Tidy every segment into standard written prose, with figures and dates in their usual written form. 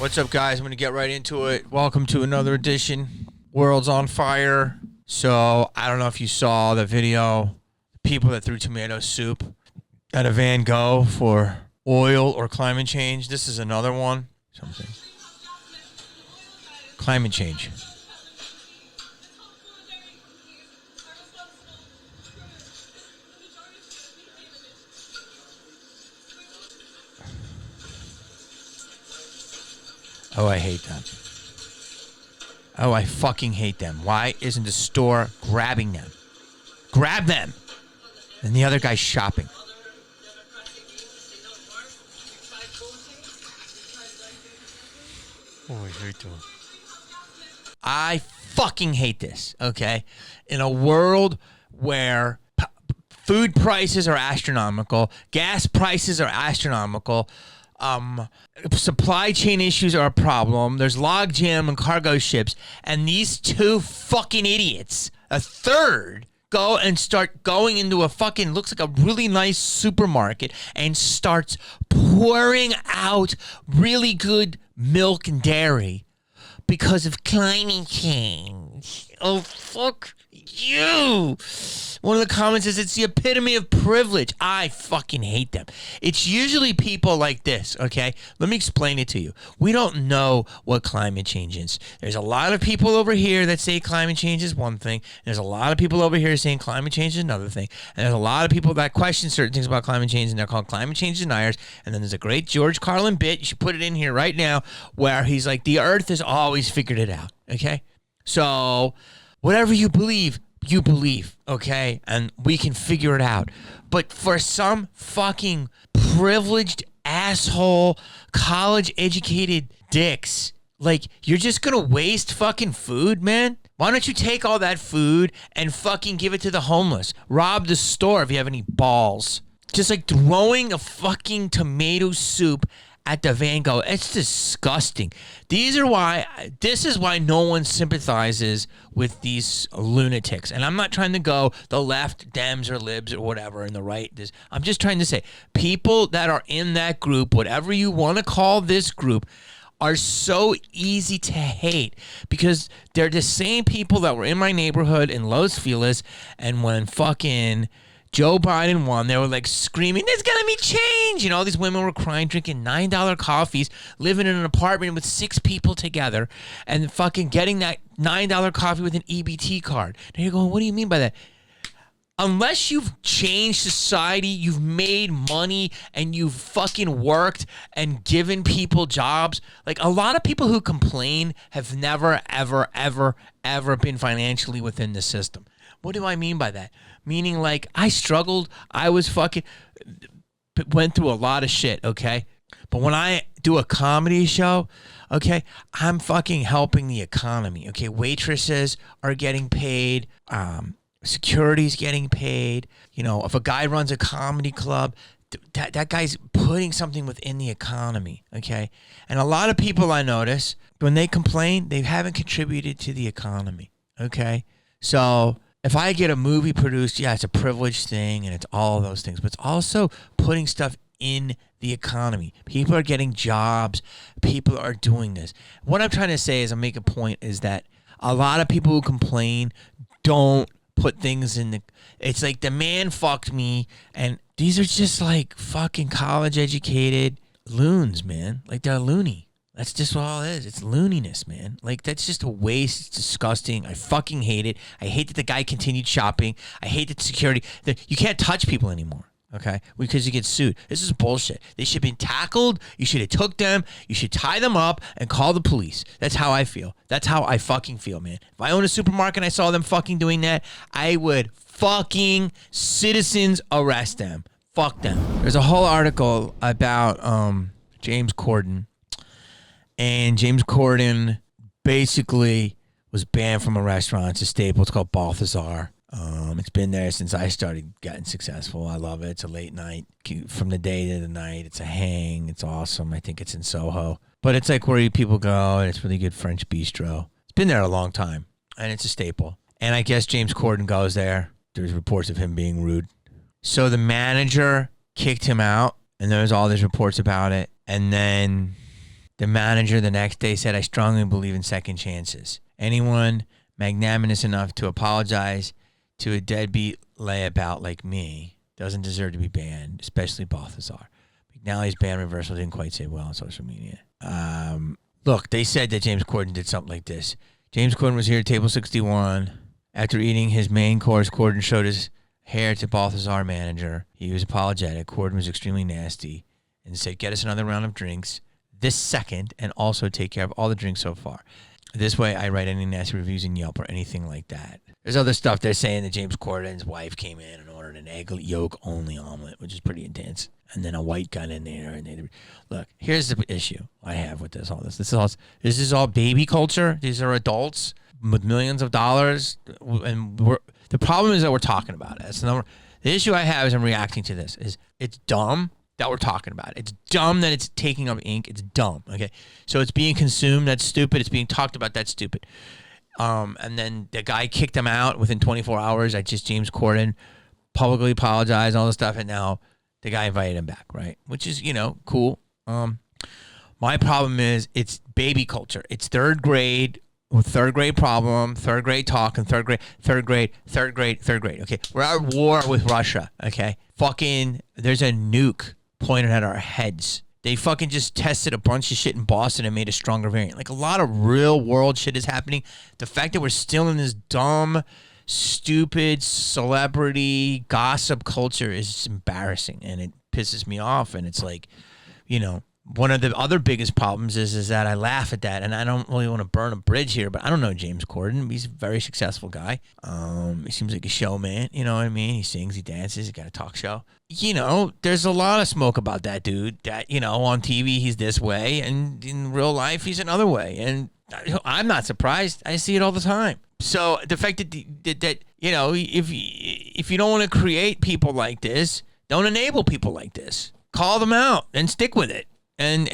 What's up, guys? I'm going to get right into it. Welcome to another edition. World's on fire. So, I don't know if you saw the video. People that threw tomato soup at a Van Gogh for oil or climate change. This is another one. Something. Climate change. Oh, I hate them. Oh, I fucking hate them. Why isn't the store grabbing them? Grab them! And the other guy's shopping. Oh, I hate them. I fucking hate this, okay? In a world where food prices are astronomical, gas prices are astronomical, supply chain issues are a problem. There's logjam on cargo ships, and these two fucking idiots, a third, go and start going into a fucking, looks like a really nice supermarket, and starts pouring out really good milk and dairy because of climate change. Oh, fuck you. One of the comments is, it's the epitome of privilege. I fucking hate them. It's usually people like this, okay? Let me explain it to you. We don't know what climate change is. There's a lot of people over here that say climate change is one thing. There's a lot of people over here saying climate change is another thing. And there's a lot of people that question certain things about climate change, and they're called climate change deniers. And then there's a great George Carlin bit, you should put it in here right now, where he's like, the earth has always figured it out, okay? So, whatever you believe, okay? And we can figure it out. But for some fucking privileged asshole, college-educated dicks, like, you're just gonna waste fucking food, man? Why don't you take all that food and fucking give it to the homeless? Rob the store if you have any balls. Just like throwing a fucking tomato soup at the Van Gogh. It's disgusting. This is why no one sympathizes with these lunatics. And I'm not trying to go the left, Dems or libs or whatever, and the right. I'm just trying to say, people that are in that group, whatever you want to call this group, are so easy to hate because they're the same people that were in my neighborhood in Los Feliz, and when fucking Joe Biden won, they were like screaming, there's gonna be change. You know, all these women were crying, drinking $9 coffees, living in an apartment with 6 people together, and fucking getting that $9 coffee with an EBT card. And you're going, what do you mean by that? Unless you've changed society, you've made money, and you've fucking worked and given people jobs. Like, a lot of people who complain have never, ever, ever, ever been financially within the system. What do I mean by that? Meaning, like, I struggled. I was fucking, went through a lot of shit, okay? But when I do a comedy show, okay, I'm fucking helping the economy, okay? Waitresses are getting paid. Security's getting paid. You know, if a guy runs a comedy club, that guy's putting something within the economy, okay? And a lot of people I notice, when they complain, they haven't contributed to the economy, okay? So if I get a movie produced, yeah, it's a privileged thing and it's all those things, but it's also putting stuff in the economy. People are getting jobs. People are doing this. What I'm trying to say is, I make a point, is that a lot of people who complain don't put things in the, it's like the man fucked me, and these are just like fucking college educated loons, man. Like, they're loony. That's just all it is. It's looniness, man. Like, that's just a waste. It's disgusting. I fucking hate it. I hate that the guy continued shopping. I hate that security, that you can't touch people anymore, okay? Because you get sued. This is bullshit. They should have been tackled. You should have took them. You should tie them up and call the police. That's how I feel. That's how I fucking feel, man. If I owned a supermarket and I saw them fucking doing that, I would fucking citizens arrest them. Fuck them. There's a whole article about James Corden. And James Corden basically was banned from a restaurant. It's a staple. It's called Balthazar. It's been there since I started getting successful. I love it. It's a late night, from the day to the night. It's a hang. It's awesome. I think it's in Soho. But it's like where people go, and it's really good French bistro. It's been there a long time, and it's a staple. And I guess James Corden goes there. There's reports of him being rude. So the manager kicked him out, and there was all these reports about it. And then The manager the next day said, I strongly believe in second chances. Anyone magnanimous enough to apologize to a deadbeat layabout like me doesn't deserve to be banned, especially Balthazar. McNally's ban reversal didn't quite say well on social media. Look, they said that James Corden did something like this. James Corden was here at table 61. After eating his main course, Corden showed his hair to Balthazar manager. He was apologetic. Corden was extremely nasty and said, get us another round of drinks this second and also take care of all the drinks so far. This way, I write any nasty reviews in Yelp or anything like that. There's other stuff they're saying that James Corden's wife came in and ordered an egg yolk only omelet, which is pretty intense. And then a white got in there. And look, here's the issue I have with this. This is all baby culture. These are adults with millions of dollars, and the problem is that we're talking about it. The issue I have is I'm reacting to this. It's dumb that we're talking about it. It's dumb that it's taking up ink. It's dumb. Okay, so it's being consumed. That's stupid. It's being talked about. That's stupid. And then the guy kicked him out within 24 hours. James Corden publicly apologized, all this stuff, and now the guy invited him back, right? Which is, cool. My problem is it's baby culture. It's third grade problem, third grade talk, and third grade. Okay, we're at war with Russia. Okay, there's a nuke pointed at our heads. They fucking just tested a bunch of shit in Boston and made a stronger variant. Like, a lot of real world shit is happening. The fact that we're still in this dumb, stupid celebrity gossip culture is just embarrassing, and it pisses me off. And it's like, one of the other biggest problems is that I laugh at that, and I don't really want to burn a bridge here, but I don't know James Corden. He's a very successful guy. He seems like a showman, you know what I mean? He sings, he dances, he got a talk show. There's a lot of smoke about that dude that, on TV he's this way, and in real life he's another way. And I'm not surprised. I see it all the time. So the fact that if you don't want to create people like this, don't enable people like this. Call them out and stick with it. And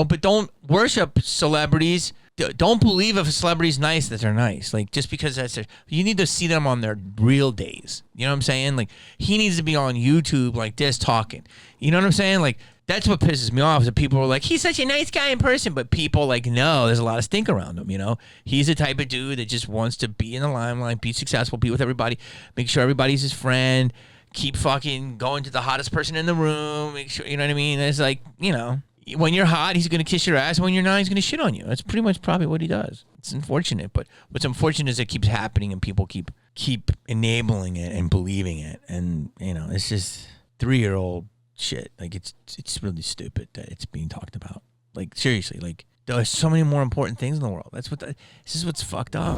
but don't worship celebrities. Don't believe if a celebrity's nice that they're nice. Like, just because you need to see them on their real days. You know what I'm saying? Like, he needs to be on YouTube like this talking. You know what I'm saying? Like, that's what pisses me off is that people are like, he's such a nice guy in person, but people no, there's a lot of stink around him. He's the type of dude that just wants to be in the limelight, be successful, be with everybody, make sure everybody's his friend, keep fucking going to the hottest person in the room, make sure, you know what I mean? It's like, when you're hot, he's going to kiss your ass. When you're not, he's going to shit on you. That's pretty much probably what he does. It's unfortunate, but what's unfortunate is it keeps happening and people keep enabling it and believing it. And, it's just 3-year-old shit. Like, it's really stupid that it's being talked about. Like, seriously, like, there's so many more important things in the world. This is what's fucked up.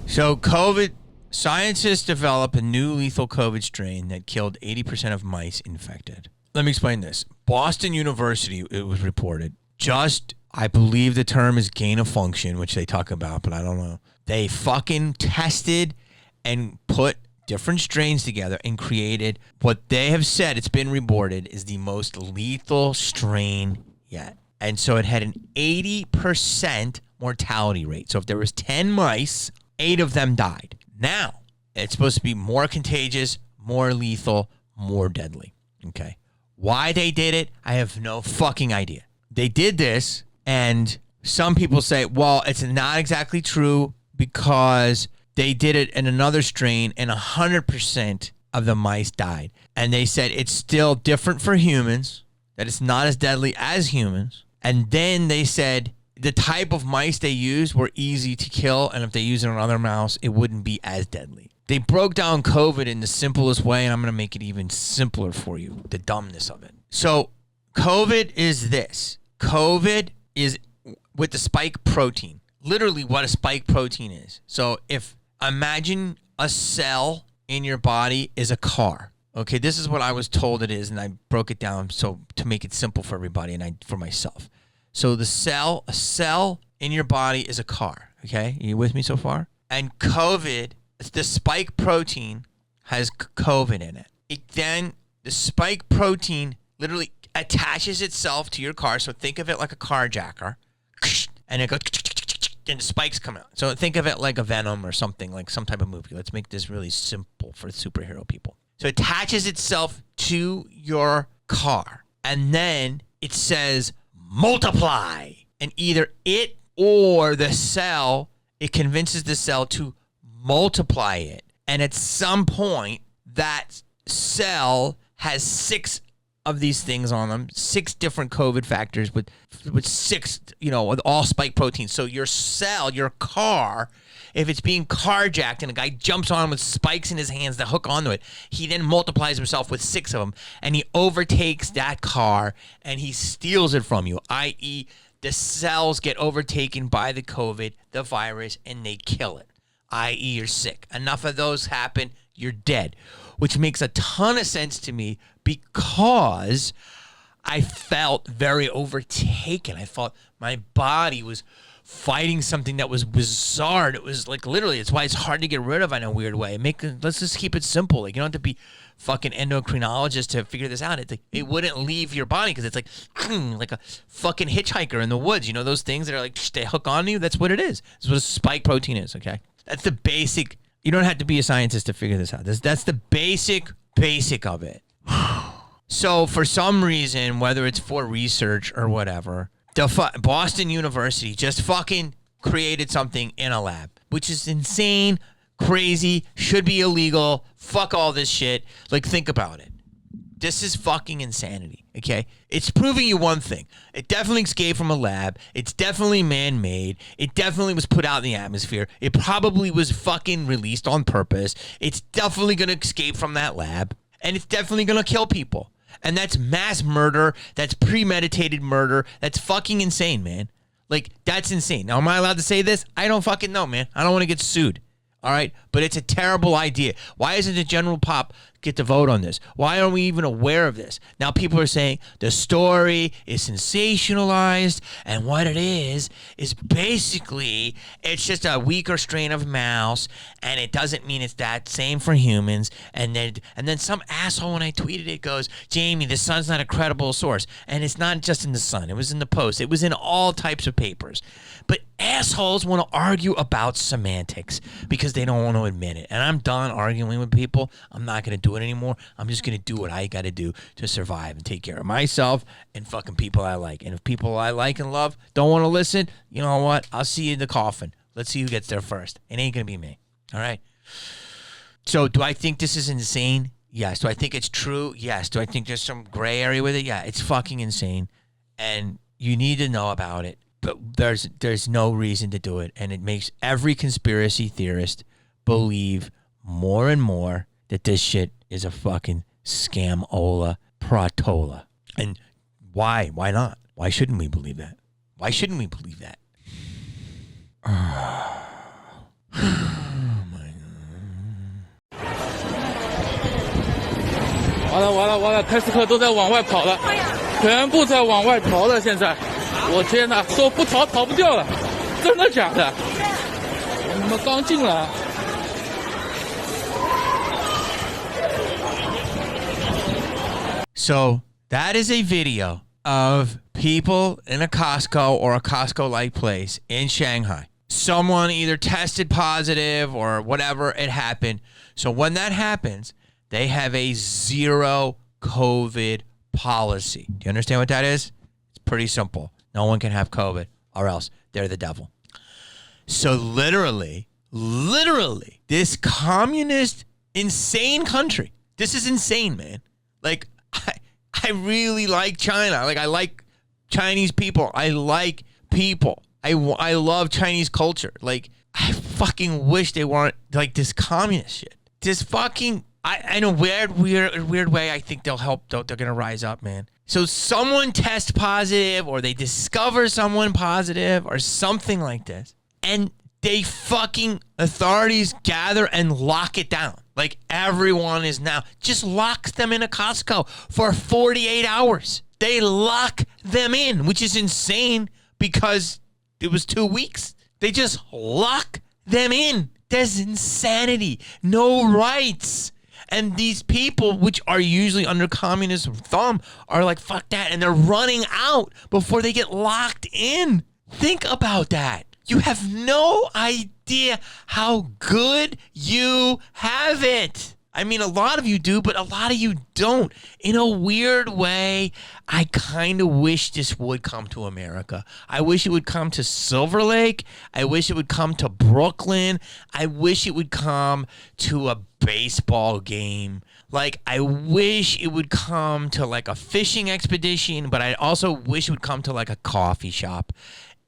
So COVID, scientists develop a new lethal COVID strain that killed 80% of mice infected. Let me explain this. Boston University, it was reported, I believe the term is gain of function, which they talk about, but I don't know. They fucking tested and put different strains together and created what they have said, it's been reported, is the most lethal strain yet. And so it had an 80% mortality rate. So if there was 10 mice, 8 of them died. Now, it's supposed to be more contagious, more lethal, more deadly. Okay. Why they did it, I have no fucking idea. They did this, and some people say, well, it's not exactly true because they did it in another strain and 100% of the mice died. And they said it's still different for humans, that it's not as deadly as humans. And then they said the type of mice they used were easy to kill, and if they used it on another mouse, it wouldn't be as deadly. They broke down COVID in the simplest way, and I'm going to make it even simpler for you, the dumbness of it. So COVID is this. COVID is with the spike protein, literally what a spike protein is. So imagine a cell in your body is a car. Okay, this is what I was told it is, and I broke it down so to make it simple for everybody and for myself. So a cell in your body is a car. Okay, are you with me so far? And COVID, the spike protein has COVID in it. Then the spike protein literally attaches itself to your car. So think of it like a carjacker, and it goes, and the spikes come out. So think of it like a Venom or something, like some type of movie. Let's make this really simple for superhero people. So it attaches itself to your car, and then it says multiply. And either it or the cell, it convinces the cell to multiply it. And at some point, that cell has 6 of these things on them, 6 different COVID factors with 6, with all spike proteins. So your cell, your car, if it's being carjacked and a guy jumps on with spikes in his hands that hook onto it, he then multiplies himself with 6 of them, and he overtakes that car and he steals it from you, i.e., the cells get overtaken by the COVID, the virus, and they kill it, i.e., you're sick. Enough of those happen, you're dead, which makes a ton of sense to me because I felt very overtaken. I felt my body was fighting something that was bizarre. It was like literally, it's why it's hard to get rid of in a weird way. Let's just keep it simple. Like, you don't have to be fucking endocrinologist to figure this out. It's like, it wouldn't leave your body because it's like a fucking hitchhiker in the woods. You know those things that are like, they hook on you? That's what it is. That's what a spike protein is, okay? That's the basic. You don't have to be a scientist to figure this out. That's the basic of it. So for some reason, whether it's for research or whatever, Boston University just fucking created something in a lab, which is insane, crazy, should be illegal. Fuck all this shit. Like, think about it. This is fucking insanity, okay? It's proving you one thing. It definitely escaped from a lab. It's definitely man-made. It definitely was put out in the atmosphere. It probably was fucking released on purpose. It's definitely going to escape from that lab, and it's definitely going to kill people. And that's mass murder. That's premeditated murder. That's fucking insane, man. Like, that's insane. Now, am I allowed to say this? I don't fucking know, man. I don't want to get sued. All right? But it's a terrible idea. Why isn't the general pop get to vote on this? Why aren't we even aware of this? Now, people are saying the story is sensationalized, and what it is basically it's just a weaker strain of mouse, and it doesn't mean it's that same for humans. And then some asshole, when I tweeted it, goes, Jamie, the Sun's not a credible source. And it's not just in the Sun. It was in the Post. It was in all types of papers. But assholes want to argue about semantics because they don't want to admit it. And I'm done arguing with people. I'm not going to do it anymore. I'm just going to do what I got to do to survive and take care of myself and fucking people I like. And if people I like and love don't want to listen, you know what? I'll see you in the coffin. Let's see who gets there first. It ain't going to be me. All right? So do I think this is insane? Yes. Do I think it's true? Yes. Do I think there's some gray area with it? Yeah. It's fucking insane. And you need to know about it. But there's no reason to do it. And it makes every conspiracy theorist believe more and more that this shit is a fucking scam-ola protola. And why? Why not? Why shouldn't we believe that? Why shouldn't we believe that? Oh my God. 完了，泰斯克都在往外跑了，全部在往外逃了。现在，我天哪，说不逃逃不掉了，真的假的？你们刚进来。So that is a video of people in a Costco or a Costco-like place in Shanghai. Someone either tested positive or whatever, it happened. So when that happens, they have a zero COVID policy. Do you understand what that is? It's pretty simple. No one can have COVID or else they're the devil. So literally, this communist, insane country. This is insane, man. Like, I really like China. Like, I like Chinese people. I like people. I love Chinese culture. Like, I fucking wish they weren't like this communist shit. This fucking, in a weird way, I think they'll help. They're going to rise up, man. So someone tests positive or they discover someone positive or something like this. And they fucking, authorities gather and lock it down. Like, everyone is now, just locks them in a Costco for 48 hours. They lock them in, which is insane because it was 2 weeks. They just lock them in. There's insanity. No rights. And these people, which are usually under communist thumb, are like, fuck that. And they're running out before they get locked in. Think about that. You have no idea how good you have it. I mean, a lot of you do, but a lot of you don't. In a weird way, I kind of wish this would come to America. I wish it would come to Silver Lake. I wish it would come to Brooklyn. I wish it would come to a baseball game. Like, I wish it would come to, like, a fishing expedition, but I also wish it would come to, like, a coffee shop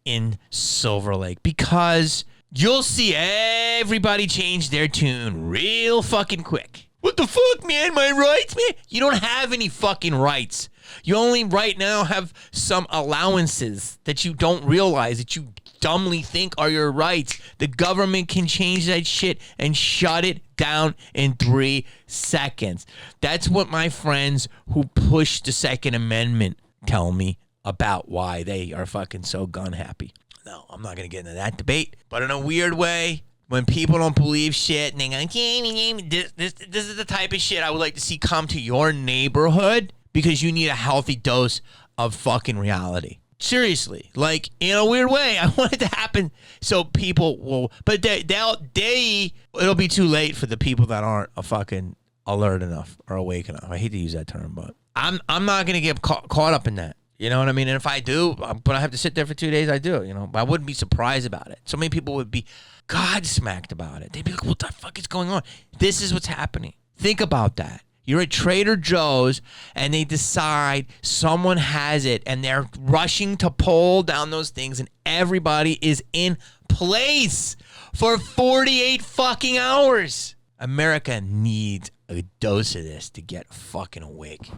in Silver Lake, because you'll see everybody change their tune real fucking quick. What the fuck, man? My rights, man? You don't have any fucking rights. You only right now have some allowances that you don't realize, that you dumbly think are your rights. The government can change that shit and shut it down in 3 seconds. That's what my friends who push the Second Amendment tell me about why they are fucking so gun happy. No, I'm not going to get into that debate. But in a weird way, when people don't believe shit and they go, this is the type of shit I would like to see come to your neighborhood, because you need a healthy dose of fucking reality. Seriously, like, in a weird way, I want it to happen so people will, but it'll be too late for the people that aren't fucking alert enough or awake enough. I hate to use that term, but I'm not going to get caught up in that. You know what I mean? And if I do, but I have to sit there for 2 days, I do, you know. But I wouldn't be surprised about it. So many people would be God-smacked about it. They'd be like, what the fuck is going on? This is what's happening. Think about that. You're at Trader Joe's, and they decide someone has it, and they're rushing to pull down those things, and everybody is in place for 48 fucking hours. America needs a dose of this to get fucking awake.